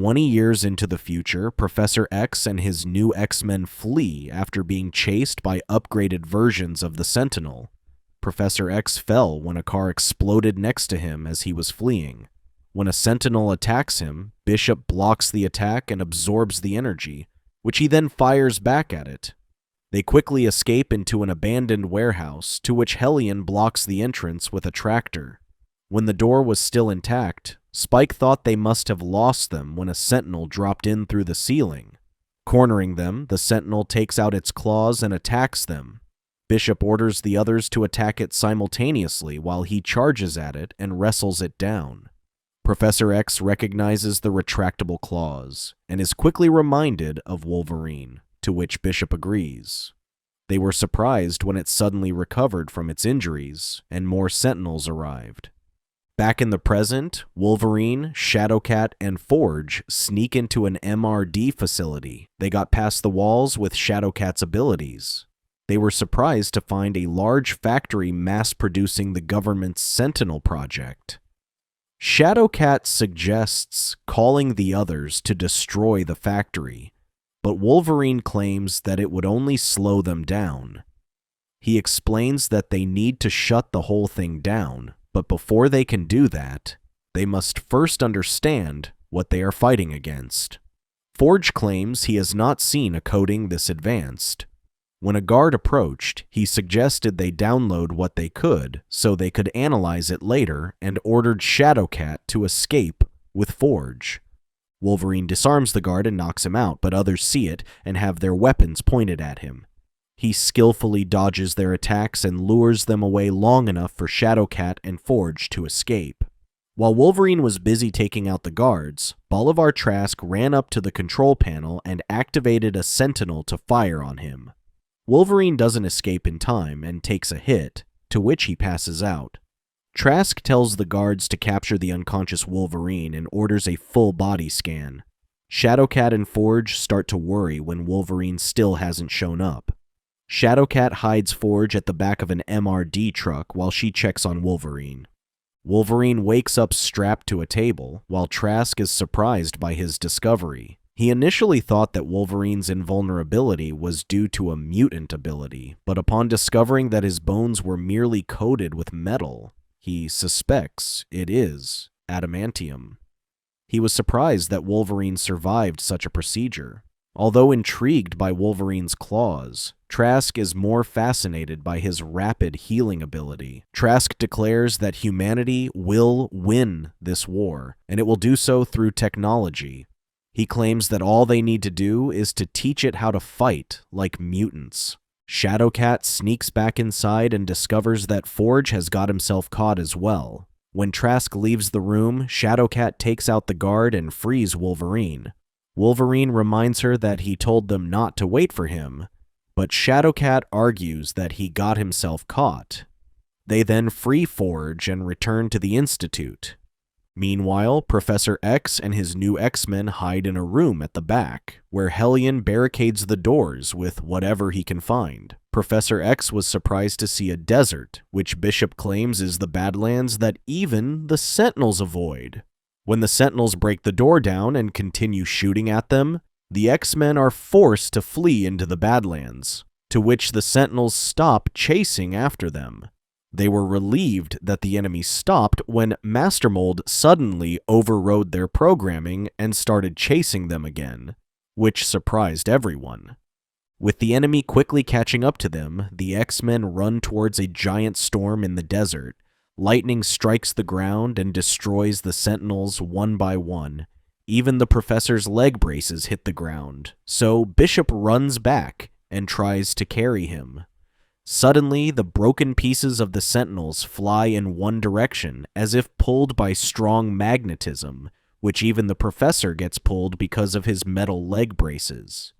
20 years into the future, Professor X and his new X-Men flee after being chased by upgraded versions of the Sentinel. Professor X fell when a car exploded next to him as he was fleeing. When a Sentinel attacks him, Bishop blocks the attack and absorbs the energy, which he then fires back at it. They quickly escape into an abandoned warehouse, to which Hellion blocks the entrance with a tractor. When the door was still intact, Spike thought they must have lost them when a Sentinel dropped in through the ceiling. Cornering them, the Sentinel takes out its claws and attacks them. Bishop orders the others to attack it simultaneously while he charges at it and wrestles it down. Professor X recognizes the retractable claws and is quickly reminded of Wolverine, to which Bishop agrees. They were surprised when it suddenly recovered from its injuries and more Sentinels arrived. Back in the present, Wolverine, Shadowcat, and Forge sneak into an MRD facility. They got past the walls with Shadowcat's abilities. They were surprised to find a large factory mass-producing the government's Sentinel project. Shadowcat suggests calling the others to destroy the factory, but Wolverine claims that it would only slow them down. He explains that they need to shut the whole thing down, but before they can do that, they must first understand what they are fighting against. Forge claims he has not seen a coding this advanced. When a guard approached, he suggested they download what they could so they could analyze it later and ordered Shadowcat to escape with Forge. Wolverine disarms the guard and knocks him out, but others see it and have their weapons pointed at him. He skillfully dodges their attacks and lures them away long enough for Shadowcat and Forge to escape. While Wolverine was busy taking out the guards, Bolivar Trask ran up to the control panel and activated a Sentinel to fire on him. Wolverine doesn't escape in time and takes a hit, to which he passes out. Trask tells the guards to capture the unconscious Wolverine and orders a full body scan. Shadowcat and Forge start to worry when Wolverine still hasn't shown up. Shadowcat hides Forge at the back of an MRD truck while she checks on Wolverine. Wolverine wakes up strapped to a table, while Trask is surprised by his discovery. He initially thought that Wolverine's invulnerability was due to a mutant ability, but upon discovering that his bones were merely coated with metal, he suspects it is adamantium. He was surprised that Wolverine survived such a procedure. Although intrigued by Wolverine's claws, Trask is more fascinated by his rapid healing ability. Trask declares that humanity will win this war, and it will do so through technology. He claims that all they need to do is to teach it how to fight like mutants. Shadowcat sneaks back inside and discovers that Forge has got himself caught as well. When Trask leaves the room, Shadowcat takes out the guard and frees Wolverine. Wolverine reminds her that he told them not to wait for him, but Shadowcat argues that he got himself caught. They then free Forge and return to the Institute. Meanwhile, Professor X and his new X-Men hide in a room at the back, where Hellion barricades the doors with whatever he can find. Professor X was surprised to see a desert, which Bishop claims is the Badlands that even the Sentinels avoid. When the Sentinels break the door down and continue shooting at them, the X-Men are forced to flee into the Badlands, to which the Sentinels stop chasing after them. They were relieved that the enemy stopped when Master Mold suddenly overrode their programming and started chasing them again, which surprised everyone. With the enemy quickly catching up to them, the X-Men run towards a giant storm in the desert. Lightning strikes the ground and destroys the Sentinels one by one. Even the Professor's leg braces hit the ground, so Bishop runs back and tries to carry him. Suddenly, the broken pieces of the Sentinels fly in one direction, as if pulled by strong magnetism, which even the Professor gets pulled because of his metal leg braces.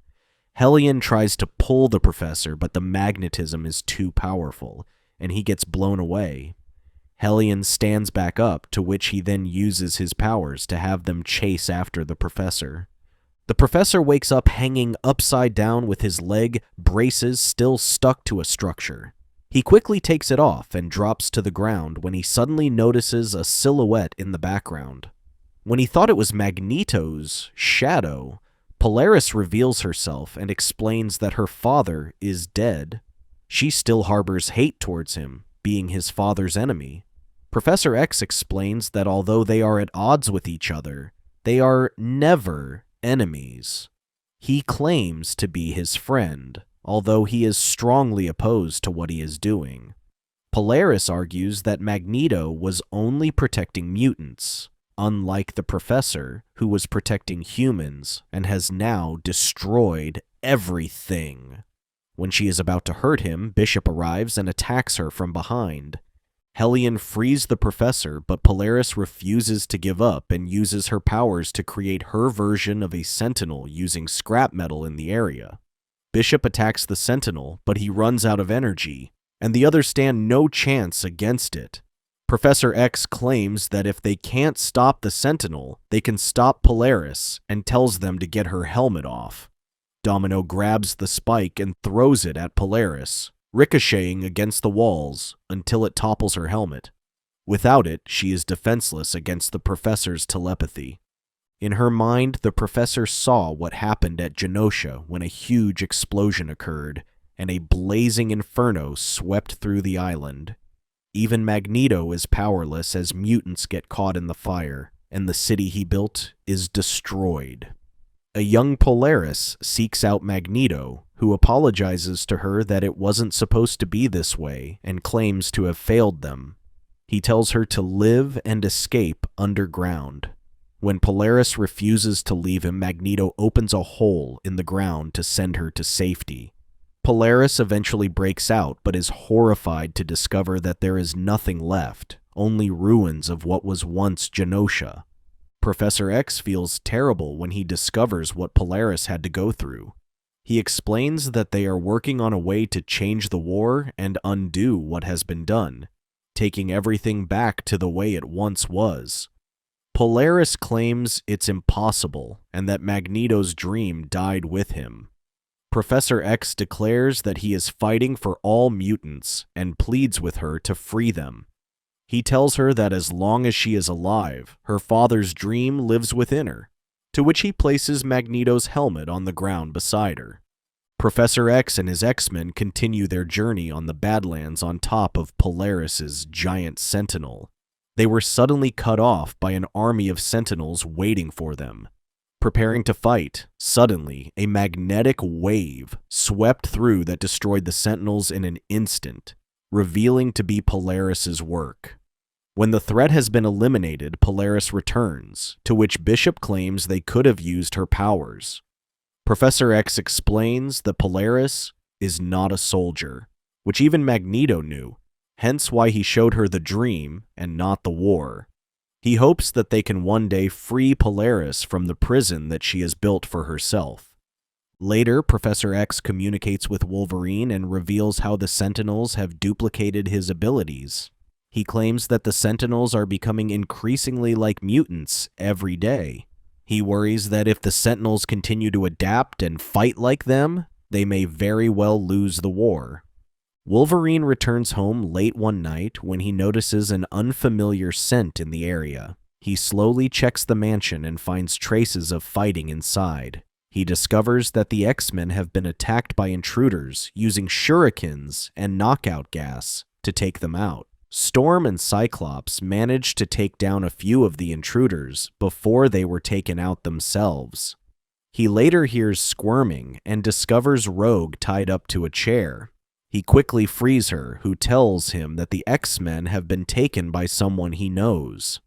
Hellion tries to pull the Professor, but the magnetism is too powerful, and he gets blown away. Hellion stands back up, to which he then uses his powers to have them chase after the Professor. The Professor wakes up hanging upside down with his leg braces still stuck to a structure. He quickly takes it off and drops to the ground when he suddenly notices a silhouette in the background. When he thought it was Magneto's shadow, Polaris reveals herself and explains that her father is dead. She still harbors hate towards him, being his father's enemy. Professor X explains that although they are at odds with each other, they are never enemies. He claims to be his friend, although he is strongly opposed to what he is doing. Polaris argues that Magneto was only protecting mutants, unlike the Professor, who was protecting humans and has now destroyed everything. When she is about to hurt him, Bishop arrives and attacks her from behind. Hellion frees the Professor, but Polaris refuses to give up and uses her powers to create her version of a Sentinel using scrap metal in the area. Bishop attacks the Sentinel, but he runs out of energy, and the others stand no chance against it. Professor X claims that if they can't stop the Sentinel, they can stop Polaris, and tells them to get her helmet off. Domino grabs the spike and throws it at Polaris, ricocheting against the walls until it topples her helmet. Without it, she is defenseless against the Professor's telepathy. In her mind, the Professor saw what happened at Genosha when a huge explosion occurred, and a blazing inferno swept through the island. Even Magneto is powerless as mutants get caught in the fire, and the city he built is destroyed. A young Polaris seeks out Magneto, who apologizes to her that it wasn't supposed to be this way and claims to have failed them. He tells her to live and escape underground. When Polaris refuses to leave him, Magneto opens a hole in the ground to send her to safety. Polaris eventually breaks out, but is horrified to discover that there is nothing left, only ruins of what was once Genosha. Professor X feels terrible when he discovers what Polaris had to go through. He explains that they are working on a way to change the war and undo what has been done, taking everything back to the way it once was. Polaris claims it's impossible and that Magneto's dream died with him. Professor X declares that he is fighting for all mutants and pleads with her to free them. He tells her that as long as she is alive, her father's dream lives within her, to which he places Magneto's helmet on the ground beside her. Professor X and his X-Men continue their journey on the Badlands on top of Polaris's giant Sentinel. They were suddenly cut off by an army of Sentinels waiting for them. Preparing to fight, suddenly, a magnetic wave swept through that destroyed the Sentinels in an instant, revealing to be Polaris's work. When the threat has been eliminated, Polaris returns, to which Bishop claims they could have used her powers. Professor X explains that Polaris is not a soldier, which even Magneto knew, hence why he showed her the dream and not the war. He hopes that they can one day free Polaris from the prison that she has built for herself. Later, Professor X communicates with Wolverine and reveals how the Sentinels have duplicated his abilities. He claims that the Sentinels are becoming increasingly like mutants every day. He worries that if the Sentinels continue to adapt and fight like them, they may very well lose the war. Wolverine returns home late one night when he notices an unfamiliar scent in the area. He slowly checks the mansion and finds traces of fighting inside. He discovers that the X-Men have been attacked by intruders using shurikens and knockout gas to take them out. Storm and Cyclops managed to take down a few of the intruders before they were taken out themselves. He later hears squirming and discovers Rogue tied up to a chair. He quickly frees her, who tells him that the X-Men have been taken by someone he knows.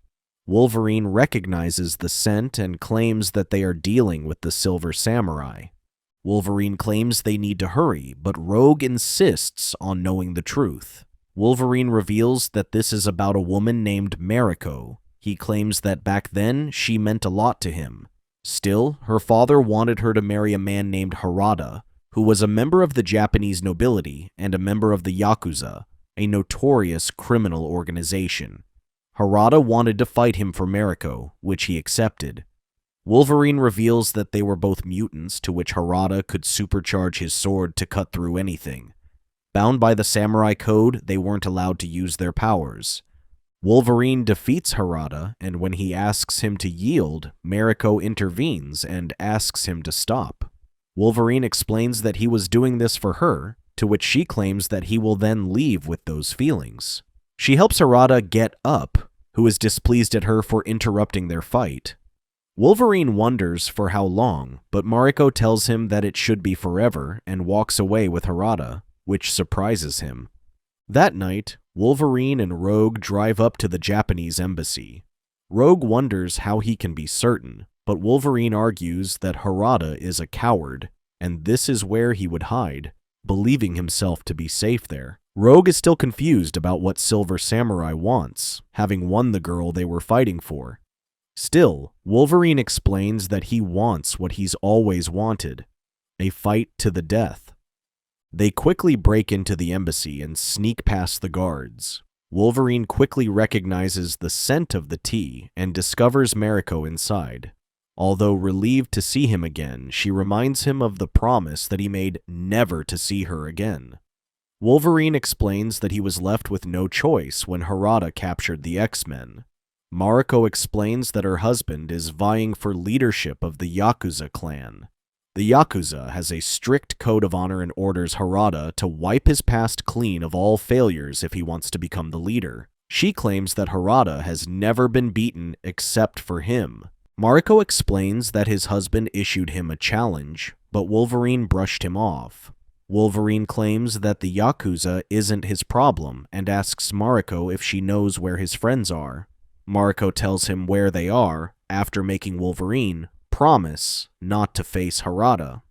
Wolverine recognizes the scent and claims that they are dealing with the Silver Samurai. Wolverine claims they need to hurry, but Rogue insists on knowing the truth. Wolverine reveals that this is about a woman named Mariko. He claims that back then, she meant a lot to him. Still, her father wanted her to marry a man named Harada, who was a member of the Japanese nobility and a member of the Yakuza, a notorious criminal organization. Harada wanted to fight him for Mariko, which he accepted. Wolverine reveals that they were both mutants, to which Harada could supercharge his sword to cut through anything. Bound by the samurai code, they weren't allowed to use their powers. Wolverine defeats Harada, and when he asks him to yield, Mariko intervenes and asks him to stop. Wolverine explains that he was doing this for her, to which she claims that he will then leave with those feelings. She helps Harada get up, who is displeased at her for interrupting their fight. Wolverine wonders for how long, but Mariko tells him that it should be forever and walks away with Harada, which surprises him. That night, Wolverine and Rogue drive up to the Japanese embassy. Rogue wonders how he can be certain, but Wolverine argues that Harada is a coward, and this is where he would hide, believing himself to be safe there. Rogue is still confused about what Silver Samurai wants, having won the girl they were fighting for. Still, Wolverine explains that he wants what he's always wanted, a fight to the death. They quickly break into the embassy and sneak past the guards. Wolverine quickly recognizes the scent of the tea and discovers Mariko inside. Although relieved to see him again, she reminds him of the promise that he made never to see her again. Wolverine explains that he was left with no choice when Harada captured the X-Men. Mariko explains that her husband is vying for leadership of the Yakuza clan. The Yakuza has a strict code of honor and orders Harada to wipe his past clean of all failures if he wants to become the leader. She claims that Harada has never been beaten except for him. Mariko explains that his husband issued him a challenge, but Wolverine brushed him off. Wolverine claims that the Yakuza isn't his problem and asks Mariko if she knows where his friends are. Mariko tells him where they are, after making Wolverine promise not to face Harada.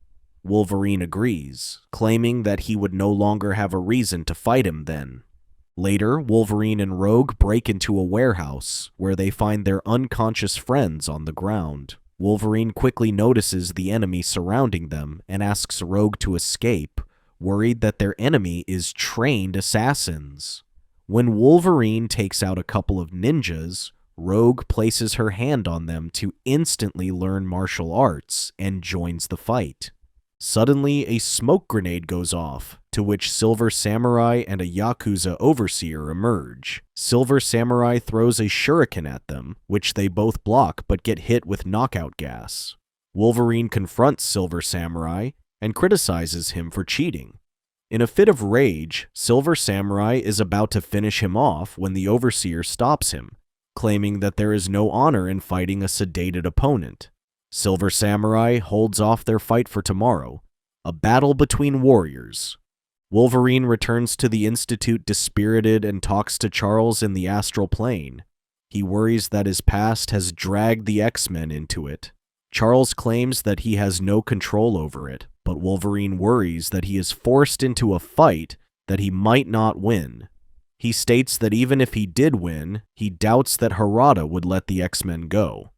Wolverine agrees, claiming that he would no longer have a reason to fight him then. Later, Wolverine and Rogue break into a warehouse, where they find their unconscious friends on the ground. Wolverine quickly notices the enemy surrounding them and asks Rogue to escape, worried that their enemy is trained assassins. When Wolverine takes out a couple of ninjas, Rogue places her hand on them to instantly learn martial arts and joins the fight. Suddenly, a smoke grenade goes off, to which Silver Samurai and a Yakuza overseer emerge. Silver Samurai throws a shuriken at them, which they both block but get hit with knockout gas. Wolverine confronts Silver Samurai and criticizes him for cheating. In a fit of rage, Silver Samurai is about to finish him off when the overseer stops him, claiming that there is no honor in fighting a sedated opponent. Silver Samurai holds off their fight for tomorrow, a battle between warriors. Wolverine returns to the Institute dispirited and talks to Charles in the astral plane. He worries that his past has dragged the X-Men into it. Charles claims that he has no control over it, but Wolverine worries that he is forced into a fight that he might not win. He states that even if he did win, he doubts that Harada would let the X-Men go.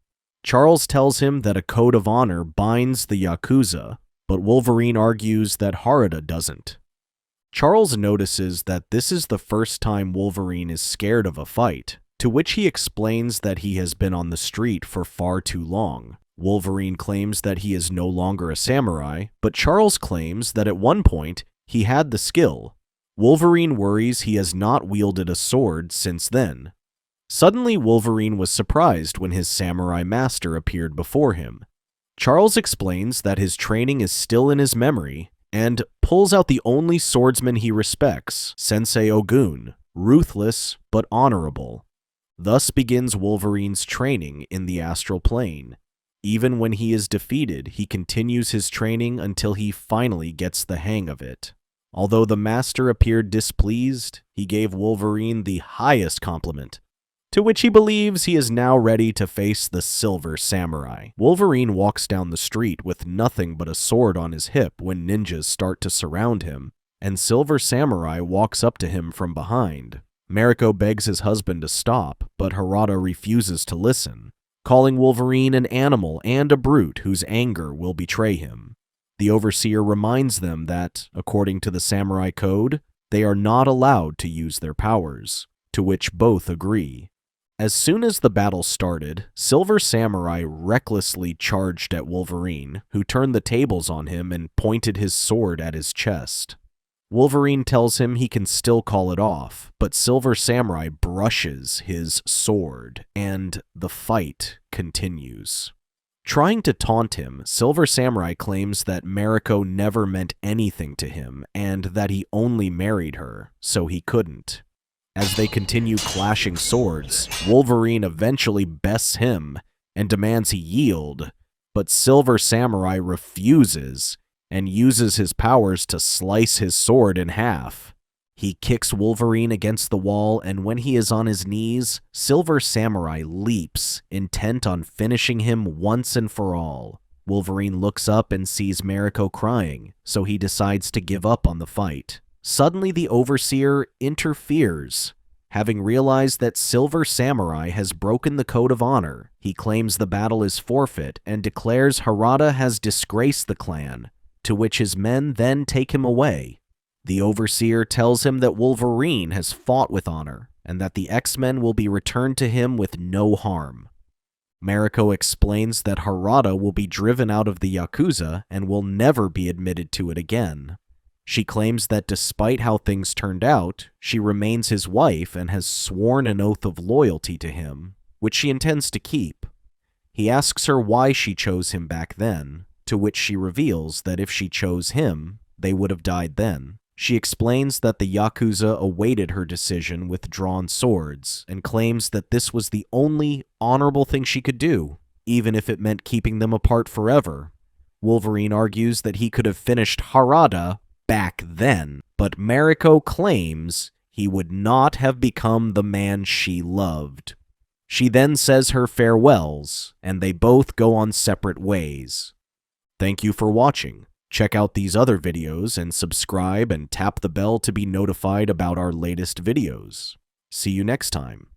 Charles tells him that a code of honor binds the Yakuza, but Wolverine argues that Harada doesn't. Charles notices that this is the first time Wolverine is scared of a fight, to which he explains that he has been on the street for far too long. Wolverine claims that he is no longer a samurai, but Charles claims that at one point he had the skill. Wolverine worries he has not wielded a sword since then. Suddenly, Wolverine was surprised when his samurai master appeared before him. Charles explains that his training is still in his memory, and pulls out the only swordsman he respects, Sensei Ogun, ruthless but honorable. Thus begins Wolverine's training in the astral plane. Even when he is defeated, he continues his training until he finally gets the hang of it. Although the master appeared displeased, he gave Wolverine the highest compliment, to which he believes he is now ready to face the Silver Samurai. Wolverine walks down the street with nothing but a sword on his hip when ninjas start to surround him, and Silver Samurai walks up to him from behind. Mariko begs his husband to stop, but Harada refuses to listen, calling Wolverine an animal and a brute whose anger will betray him. The overseer reminds them that, according to the samurai code, they are not allowed to use their powers, to which both agree. As soon as the battle started, Silver Samurai recklessly charged at Wolverine, who turned the tables on him and pointed his sword at his chest. Wolverine tells him he can still call it off, but Silver Samurai brushes his sword, and the fight continues. Trying to taunt him, Silver Samurai claims that Mariko never meant anything to him, and that he only married her, so he couldn't. As they continue clashing swords, Wolverine eventually bests him and demands he yield, but Silver Samurai refuses and uses his powers to slice his sword in half. He kicks Wolverine against the wall, and when he is on his knees, Silver Samurai leaps, intent on finishing him once and for all. Wolverine looks up and sees Mariko crying, so he decides to give up on the fight. Suddenly, the Overseer interferes. Having realized that Silver Samurai has broken the code of honor, he claims the battle is forfeit and declares Harada has disgraced the clan, to which his men then take him away. The Overseer tells him that Wolverine has fought with honor, and that the X-Men will be returned to him with no harm. Mariko explains that Harada will be driven out of the Yakuza and will never be admitted to it again. She claims that despite how things turned out, she remains his wife and has sworn an oath of loyalty to him, which she intends to keep. He asks her why she chose him back then, to which she reveals that if she chose him, they would have died then. She explains that the Yakuza awaited her decision with drawn swords, and claims that this was the only honorable thing she could do, even if it meant keeping them apart forever. Wolverine argues that he could have finished Harada back then, but Mariko claims he would not have become the man she loved. She then says her farewells, and they both go on separate ways. Thank you for watching. Check out these other videos and subscribe and tap the bell to be notified about our latest videos. See you next time.